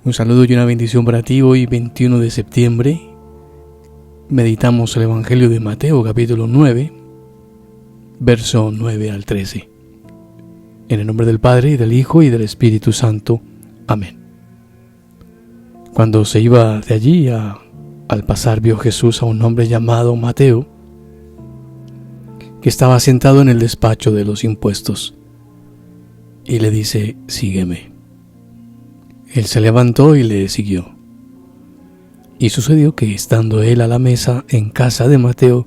Un saludo y una bendición para ti. Hoy 21 de septiembre meditamos el Evangelio de Mateo capítulo 9, verso 9 al 13. En el nombre del Padre, y del Hijo, y del Espíritu Santo. Amén. Cuando se iba de allí, al pasar vio Jesús a un hombre llamado Mateo, que estaba sentado en el despacho de los impuestos, y le dice: sígueme. Él se levantó y le siguió. Y sucedió que, estando él a la mesa en casa de Mateo,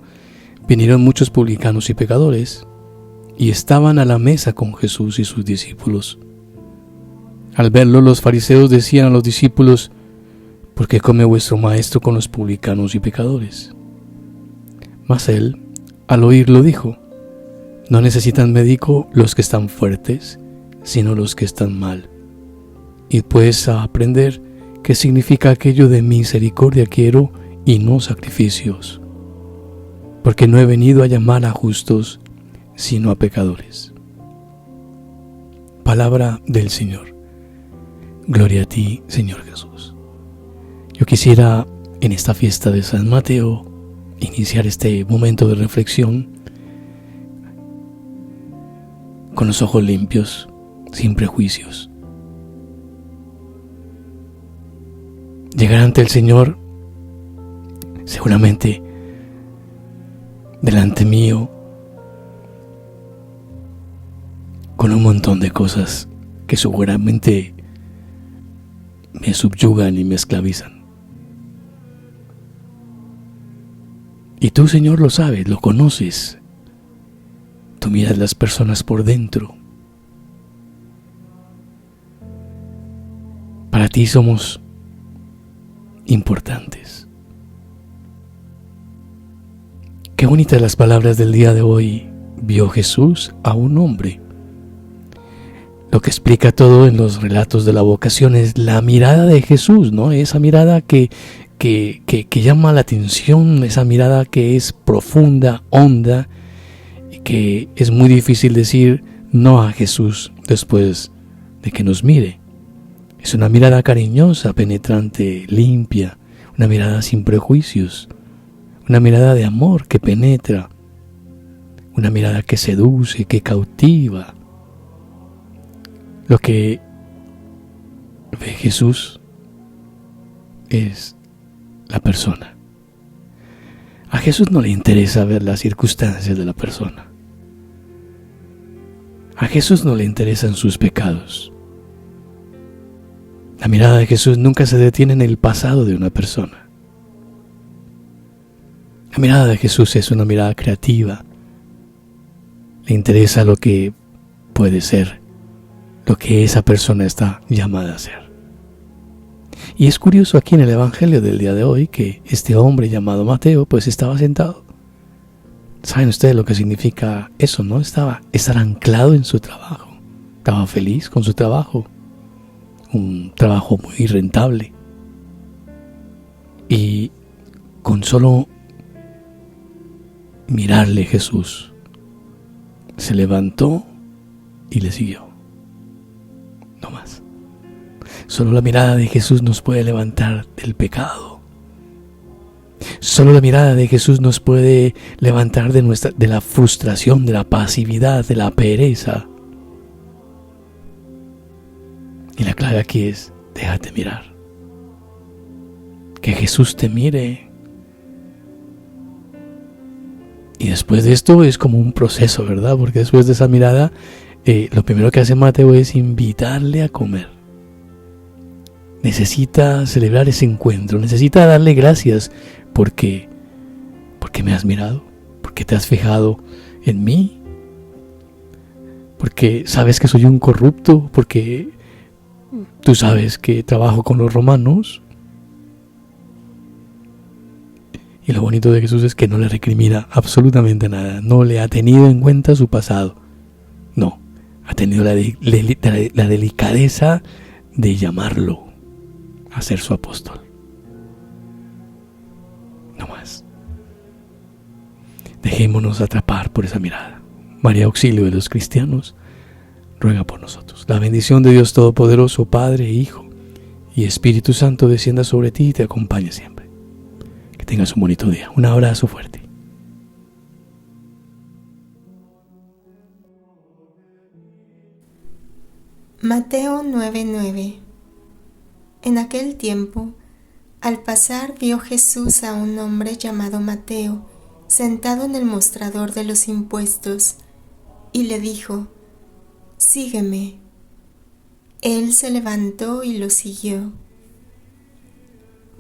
vinieron muchos publicanos y pecadores, y estaban a la mesa con Jesús y sus discípulos. Al verlo, los fariseos decían a los discípulos: ¿por qué come vuestro maestro con los publicanos y pecadores? Mas él, al oírlo, dijo: no necesitan médico los que están fuertes, sino los que están mal. Y pues a aprender qué significa aquello de misericordia quiero y no sacrificios, porque no he venido a llamar a justos, sino a pecadores. Palabra del Señor. Gloria a ti, Señor Jesús. Yo quisiera, en esta fiesta de San Mateo, iniciar este momento de reflexión con los ojos limpios, sin prejuicios. Llegar ante el Señor, seguramente delante mío, con un montón de cosas que seguramente me subyugan y me esclavizan. Y tú, Señor, lo sabes, lo conoces. Tú miras las personas por dentro. Para ti somos importantes. Qué bonitas las palabras del día de hoy. Vio Jesús a un hombre. Lo que explica todo en los relatos de la vocación es la mirada de Jesús, ¿no? Esa mirada que llama la atención, esa mirada que es profunda, honda, y que es muy difícil decir no a Jesús después de que nos mire. Es una mirada cariñosa, penetrante, limpia, una mirada sin prejuicios, una mirada de amor que penetra, una mirada que seduce, que cautiva. Lo que ve Jesús es la persona. A Jesús no le interesa ver las circunstancias de la persona. A Jesús no le interesan sus pecados. La mirada de Jesús nunca se detiene en el pasado de una persona. La mirada de Jesús es una mirada creativa. Le interesa lo que puede ser, lo que esa persona está llamada a ser. Y es curioso aquí en el Evangelio del día de hoy que este hombre llamado Mateo pues estaba sentado. ¿Saben ustedes lo que significa eso, no? Estar anclado en su trabajo. Estaba feliz con su trabajo. Un trabajo muy rentable. Y con solo mirarle Jesús, se levantó y le siguió. No más. Solo la mirada de Jesús nos puede levantar del pecado. Solo la mirada de Jesús nos puede levantar de la frustración, de la pasividad, de la pereza. Y la clave aquí es: déjate mirar. Que Jesús te mire. Y después de esto es como un proceso, ¿verdad? Porque después de esa mirada, lo primero que hace Mateo es invitarle a comer. Necesita celebrar ese encuentro, necesita darle gracias porque me has mirado, porque te has fijado en mí, porque sabes que soy un corrupto, porque tú sabes que trabajo con los romanos. Y lo bonito de Jesús es que no le recrimina absolutamente nada, no le ha tenido en cuenta su pasado, no, ha tenido la delicadeza de llamarlo a ser su apóstol. No más. Dejémonos atrapar por esa mirada. María, auxilio de los cristianos, ruega por nosotros. La bendición de Dios Todopoderoso, Padre, Hijo y Espíritu Santo descienda sobre ti y te acompañe siempre. Que tengas un bonito día. Un abrazo fuerte. Mateo 9:9. En aquel tiempo, al pasar vio Jesús a un hombre llamado Mateo, sentado en el mostrador de los impuestos, y le dijo: «Sígueme». Él se levantó y lo siguió.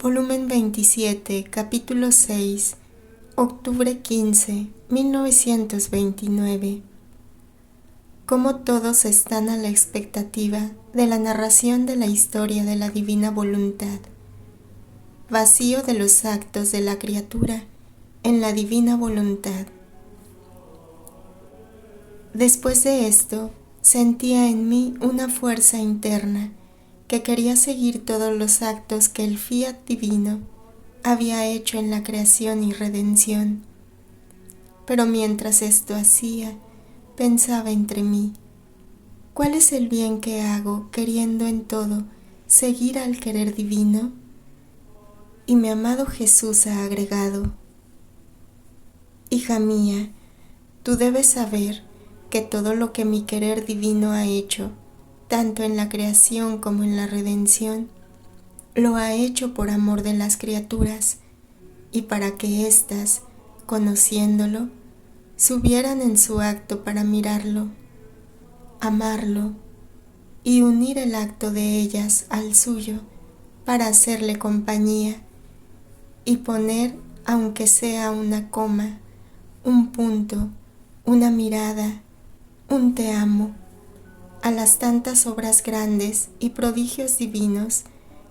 Volumen 27, capítulo 6, octubre 15, 1929. Cómo todos están a la expectativa de la narración de la historia de la divina voluntad. Vacío de los actos de la criatura en la divina voluntad. Después de esto, sentía en mí una fuerza interna que quería seguir todos los actos que el fiat divino había hecho en la creación y redención. Pero mientras esto hacía, pensaba entre mí: ¿cuál es el bien que hago queriendo en todo seguir al querer divino? Y mi amado Jesús ha agregado: «Hija mía, tú debes saber que todo lo que mi querer divino ha hecho, tanto en la creación como en la redención, lo ha hecho por amor de las criaturas, y para que éstas, conociéndolo, subieran en su acto para mirarlo, amarlo y unir el acto de ellas al suyo para hacerle compañía y poner, aunque sea una coma, un punto, una mirada, un te amo, a las tantas obras grandes y prodigios divinos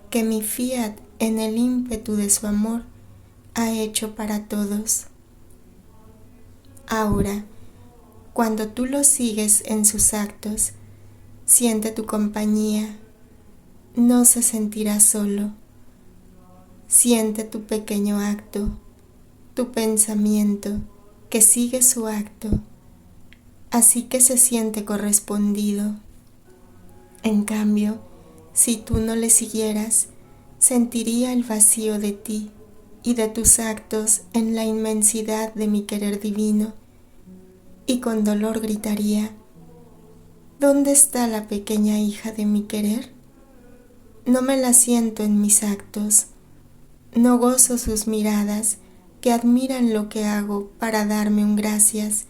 que mi fiat en el ímpetu de su amor ha hecho para todos. Ahora, cuando tú lo sigues en sus actos, siente tu compañía, no se sentirá solo. Siente tu pequeño acto, tu pensamiento, que sigue su acto, así que se siente correspondido. En cambio, si tú no le siguieras, sentiría el vacío de ti y de tus actos en la inmensidad de mi querer divino, y con dolor gritaría: ¿dónde está la pequeña hija de mi querer? No me la siento en mis actos, no gozo sus miradas que admiran lo que hago para darme un gracias,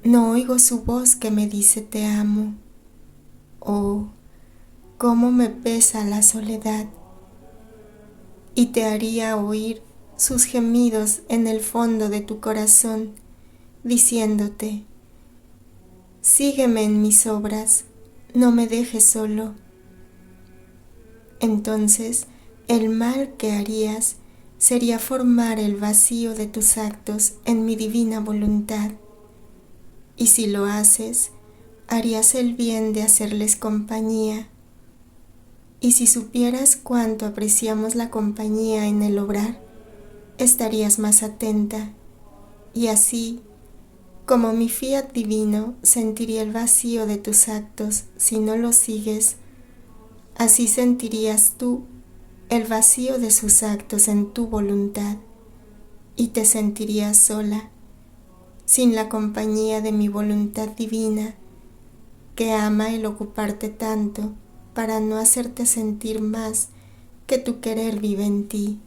no oigo su voz que me dice te amo. Oh, cómo me pesa la soledad, y te haría oír sus gemidos en el fondo de tu corazón, diciéndote: sígueme en mis obras, no me dejes solo. Entonces, el mal que harías sería formar el vacío de tus actos en mi divina voluntad, y si lo haces, harías el bien de hacerles compañía. Y si supieras cuánto apreciamos la compañía en el obrar, estarías más atenta, y así, como mi fiat divino sentiría el vacío de tus actos si no los sigues, así sentirías tú el vacío de sus actos en tu voluntad, y te sentirías sola, sin la compañía de mi voluntad divina, que ama el ocuparte tanto para no hacerte sentir más que tu querer vive en ti.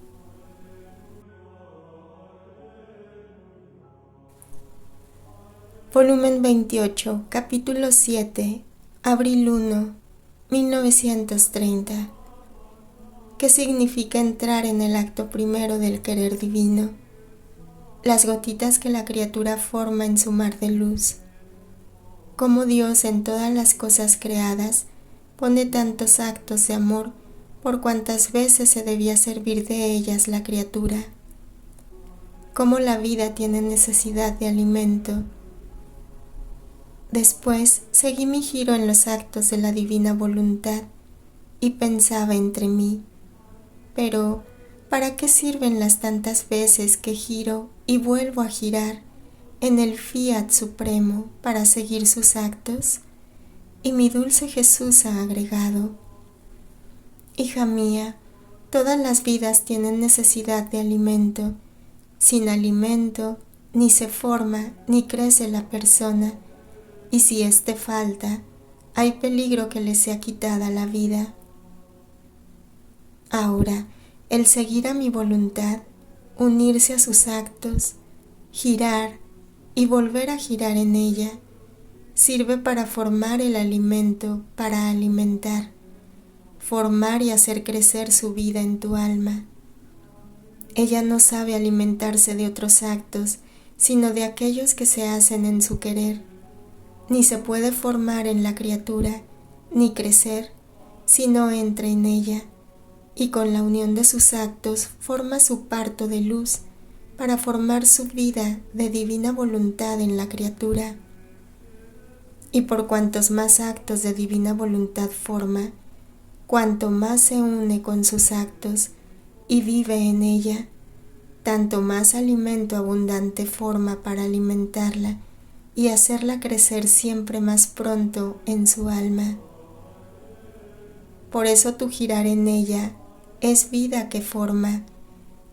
Volumen 28, capítulo 7, abril 1, 1930. ¿Qué significa entrar en el acto primero del querer divino? Las gotitas que la criatura forma en su mar de luz. Cómo Dios en todas las cosas creadas pone tantos actos de amor por cuantas veces se debía servir de ellas la criatura. Cómo la vida tiene necesidad de alimento. Después seguí mi giro en los actos de la divina voluntad y pensaba entre mí: pero, ¿para qué sirven las tantas veces que giro y vuelvo a girar en el fiat supremo para seguir sus actos? Y mi dulce Jesús ha agregado: Hija mía, todas las vidas tienen necesidad de alimento. Sin alimento, ni se forma ni crece la persona, y si éste falta, hay peligro que le sea quitada la vida. Ahora, el seguir a mi voluntad, unirse a sus actos, girar y volver a girar en ella, sirve para formar el alimento, para alimentar, formar y hacer crecer su vida en tu alma. Ella no sabe alimentarse de otros actos, sino de aquellos que se hacen en su querer. Ni se puede formar en la criatura, ni crecer, si no entra en ella, y con la unión de sus actos forma su parto de luz para formar su vida de divina voluntad en la criatura. Y por cuantos más actos de divina voluntad forma, cuanto más se une con sus actos y vive en ella, tanto más alimento abundante forma para alimentarla y hacerla crecer siempre más pronto en su alma. Por eso tu girar en ella es vida que forma,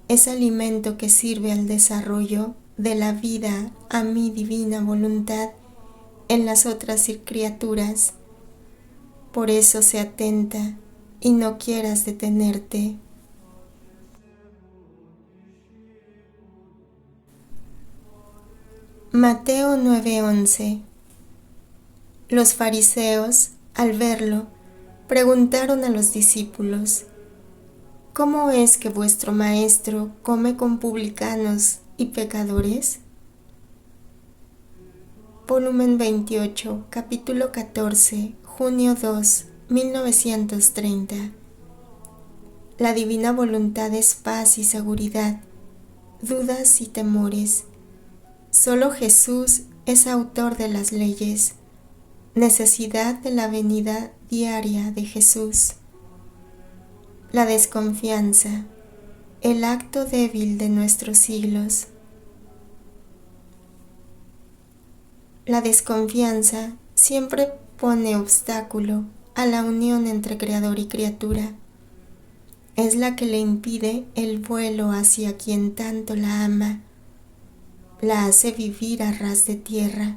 es alimento que sirve al desarrollo de la vida a mi divina voluntad en las otras criaturas. Por eso sé atenta y no quieras detenerte. Mateo 9:11. Los fariseos, al verlo, preguntaron a los discípulos: ¿Cómo es que vuestro maestro come con publicanos y pecadores? Volumen 28, capítulo 14, junio 2, 1930. La divina voluntad es paz y seguridad, dudas y temores. Solo Jesús es autor de las leyes, necesidad de la venida diaria de Jesús. La desconfianza, el acto débil de nuestros siglos. La desconfianza siempre pone obstáculo a la unión entre creador y criatura. Es la que le impide el vuelo hacia quien tanto la ama, la hace vivir a ras de tierra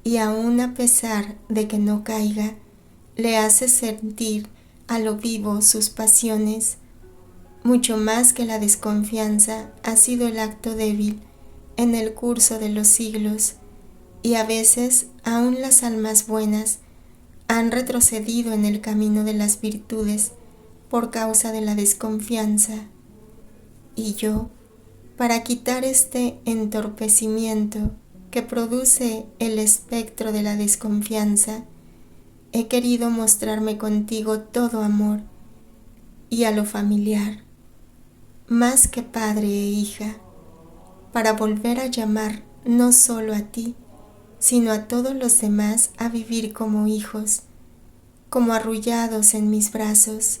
y aun a pesar de que no caiga, le hace sentir a lo vivo sus pasiones. Mucho más que la desconfianza ha sido el acto débil en el curso de los siglos, y a veces aun las almas buenas han retrocedido en el camino de las virtudes por causa de la desconfianza. Y yo, para quitar este entorpecimiento que produce el espectro de la desconfianza, he querido mostrarme contigo todo amor y a lo familiar, más que padre e hija, para volver a llamar no solo a ti, sino a todos los demás a vivir como hijos, como arrullados en mis brazos.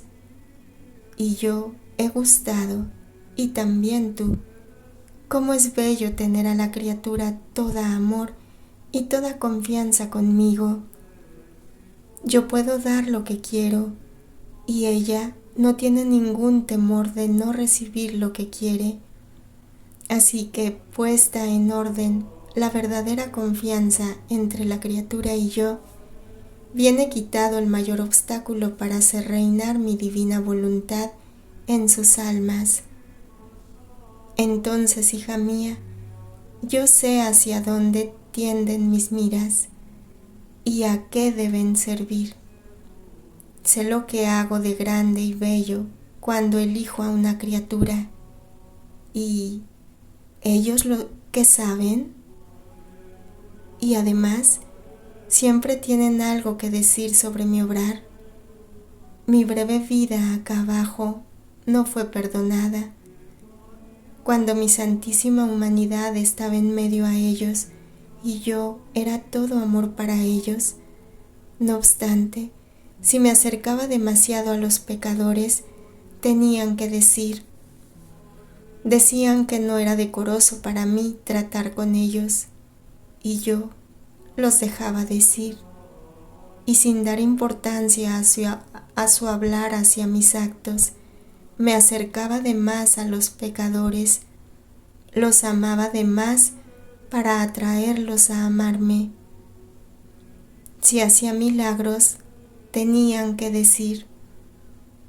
Y yo he gustado, y también tú. Cómo es bello tener a la criatura toda amor y toda confianza conmigo. Yo puedo dar lo que quiero, y ella no tiene ningún temor de no recibir lo que quiere. Así que, puesta en orden la verdadera confianza entre la criatura y yo, viene quitado el mayor obstáculo para hacer reinar mi divina voluntad en sus almas. Entonces, hija mía, yo sé hacia dónde tienden mis miras y a qué deben servir. Sé lo que hago de grande y bello cuando elijo a una criatura. ¿Y ellos lo que saben? Y además, siempre tienen algo que decir sobre mi obrar. Mi breve vida acá abajo no fue perdonada. Cuando mi santísima humanidad estaba en medio a ellos y yo era todo amor para ellos, no obstante, si me acercaba demasiado a los pecadores, tenían que decir. Decían que no era decoroso para mí tratar con ellos, y yo los dejaba decir. y sin dar importancia a su hablar hacia mis actos, me acercaba de más a los pecadores, los amaba de más para atraerlos a amarme. Si hacía milagros, tenían que decir,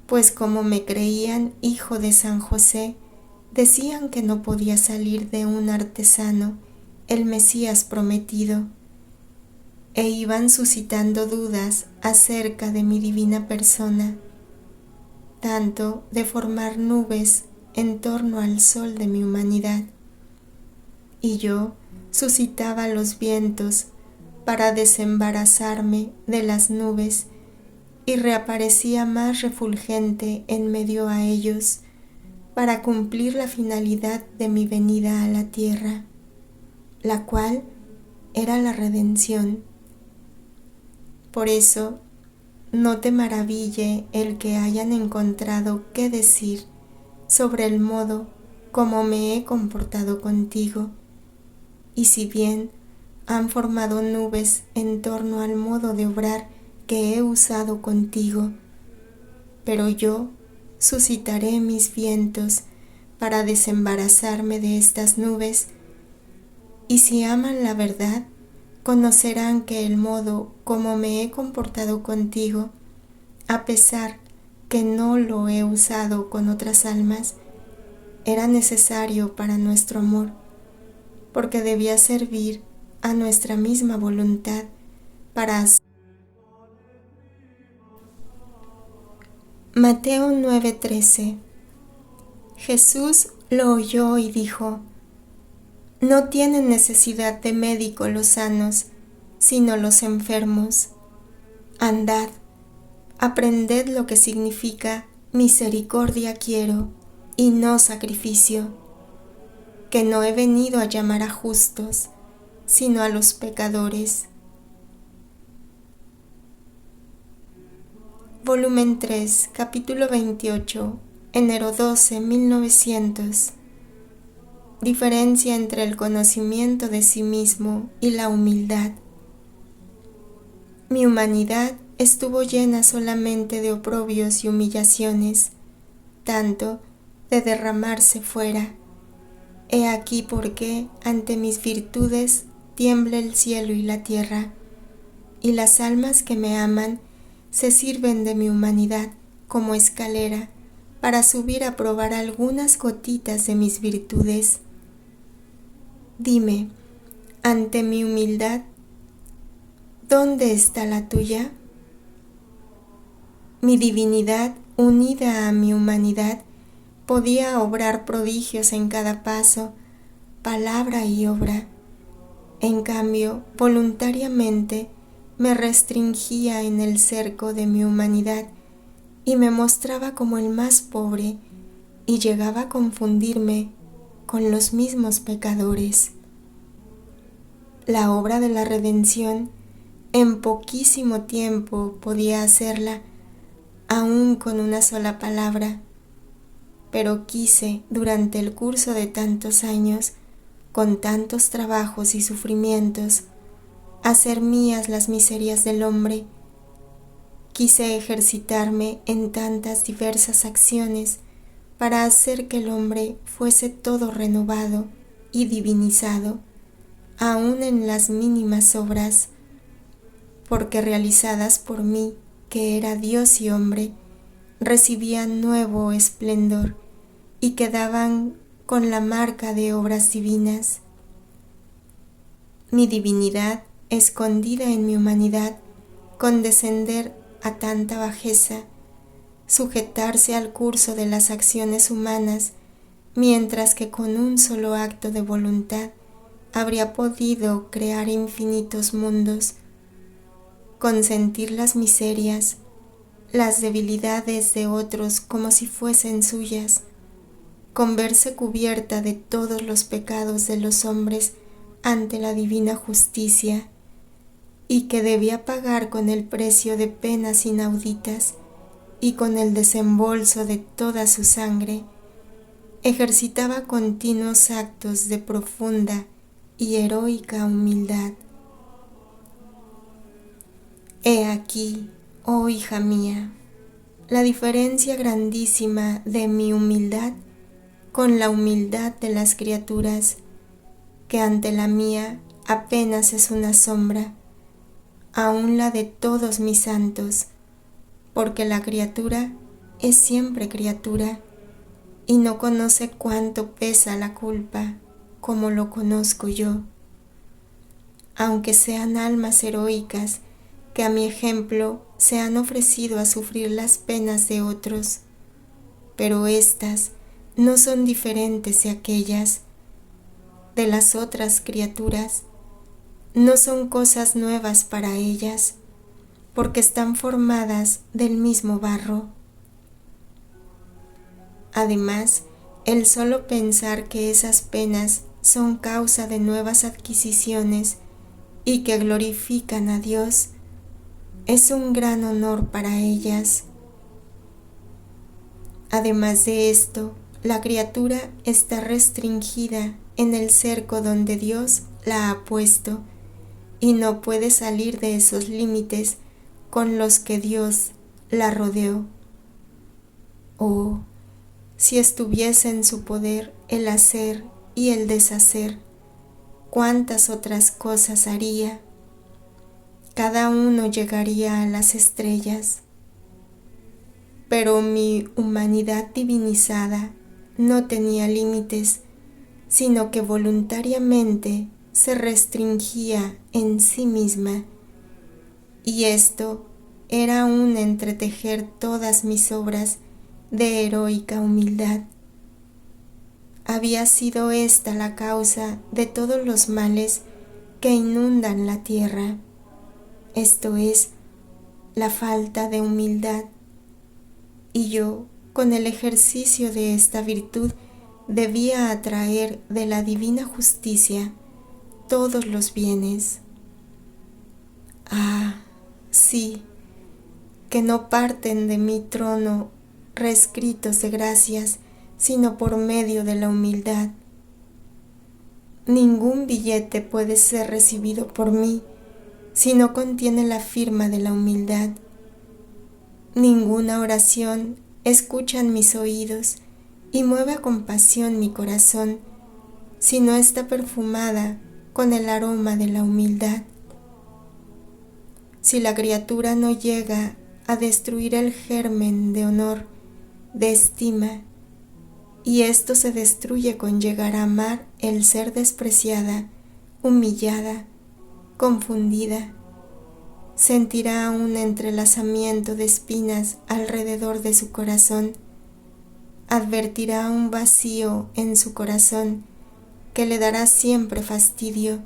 pues como me creían hijo de San José, decían que no podía salir de un artesano el Mesías prometido, e iban suscitando dudas acerca de mi divina persona, tanto de formar nubes en torno al sol de mi humanidad, y yo suscitaba los vientos para desembarazarme de las nubes y reaparecía más refulgente en medio a ellos para cumplir la finalidad de mi venida a la tierra, la cual era la redención. Por eso, no te maraville el que hayan encontrado qué decir sobre el modo como me he comportado contigo, y si bien han formado nubes en torno al modo de obrar que he usado contigo, pero yo suscitaré mis vientos para desembarazarme de estas nubes, y si aman la verdad, conocerán que el modo como me he comportado contigo, a pesar que no lo he usado con otras almas, era necesario para nuestro amor, porque debía servir a nuestra misma voluntad para hacer. Mateo 9:13. Jesús lo oyó y dijo: No tienen necesidad de médico los sanos, sino los enfermos. Andad, aprended lo que significa misericordia quiero y no sacrificio, que no he venido a llamar a justos, sino a los pecadores. Volumen 3, capítulo 28, enero 12, 1900. Diferencia entre el conocimiento de sí mismo y la humildad. Mi humanidad estuvo llena solamente de oprobios y humillaciones, tanto de derramarse fuera. He aquí por qué ante mis virtudes tiembla el cielo y la tierra, y las almas que me aman se sirven de mi humanidad como escalera para subir a probar algunas gotitas de mis virtudes. Dime, ante mi humildad, ¿dónde está la tuya? Mi divinidad, unida a mi humanidad, podía obrar prodigios en cada paso, palabra y obra. En cambio, voluntariamente me restringía en el cerco de mi humanidad y me mostraba como el más pobre y llegaba a confundirme con los mismos pecadores. La obra de la redención en poquísimo tiempo podía hacerla, aún con una sola palabra, pero quise durante el curso de tantos años, con tantos trabajos y sufrimientos, hacer mías las miserias del hombre. Quise ejercitarme en tantas diversas acciones para hacer que el hombre fuese todo renovado y divinizado, aun en las mínimas obras, porque realizadas por mí, que era Dios y hombre, recibían nuevo esplendor y quedaban con la marca de obras divinas. Mi divinidad, escondida en mi humanidad, condescender a tanta bajeza, sujetarse al curso de las acciones humanas, mientras que con un solo acto de voluntad habría podido crear infinitos mundos, consentir las miserias, las debilidades de otros como si fuesen suyas, con verse cubierta de todos los pecados de los hombres ante la divina justicia, y que debía pagar con el precio de penas inauditas y con el desembolso de toda su sangre, ejercitaba continuos actos de profunda y heroica humildad. He aquí, oh hija mía, la diferencia grandísima de mi humildad con la humildad de las criaturas, que ante la mía apenas es una sombra, aun la de todos mis santos, porque la criatura es siempre criatura y no conoce cuánto pesa la culpa como lo conozco yo. Aunque sean almas heroicas que a mi ejemplo se han ofrecido a sufrir las penas de otros, pero éstas no son diferentes de aquellas, de las otras criaturas, no son cosas nuevas para ellas, porque están formadas del mismo barro. Además, el solo pensar que esas penas son causa de nuevas adquisiciones y que glorifican a Dios es un gran honor para ellas. Además de esto, la criatura está restringida en el cerco donde Dios la ha puesto y no puede salir de esos límites con los que Dios la rodeó. Oh, si estuviese en su poder el hacer y el deshacer, cuántas otras cosas haría. Cada uno llegaría a las estrellas. Pero mi humanidad divinizada no tenía límites, sino que voluntariamente se restringía en sí misma, y esto era un entretejer todas mis obras de heroica humildad. Había sido esta la causa de todos los males que inundan la tierra, esto es, la falta de humildad, y yo, con el ejercicio de esta virtud, debía atraer de la divina justicia todos los bienes. Ah, sí, que no parten de mi trono reescritos de gracias, sino por medio de la humildad. Ningún billete puede ser recibido por mí si no contiene la firma de la humildad. Ninguna oración escuchan mis oídos y mueve a compasión mi corazón si no está perfumada con el aroma de la humildad. Si la criatura no llega a destruir el germen de honor, de estima, y esto se destruye con llegar a amar el ser despreciada, humillada, confundida, sentirá un entrelazamiento de espinas alrededor de su corazón, advertirá un vacío en su corazón que le dará siempre fastidio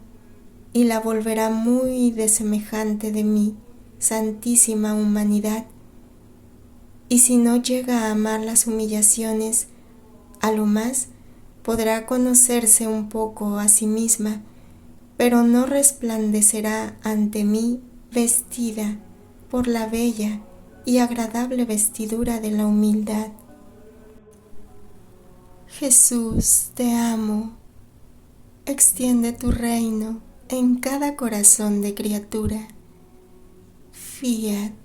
y la volverá muy desemejante de mi santísima humanidad. Y si no llega a amar las humillaciones, a lo más podrá conocerse un poco a sí misma, pero no resplandecerá ante mí vestida por la bella y agradable vestidura de la humildad. Jesús, te amo. Extiende tu reino en cada corazón de criatura. Fiat.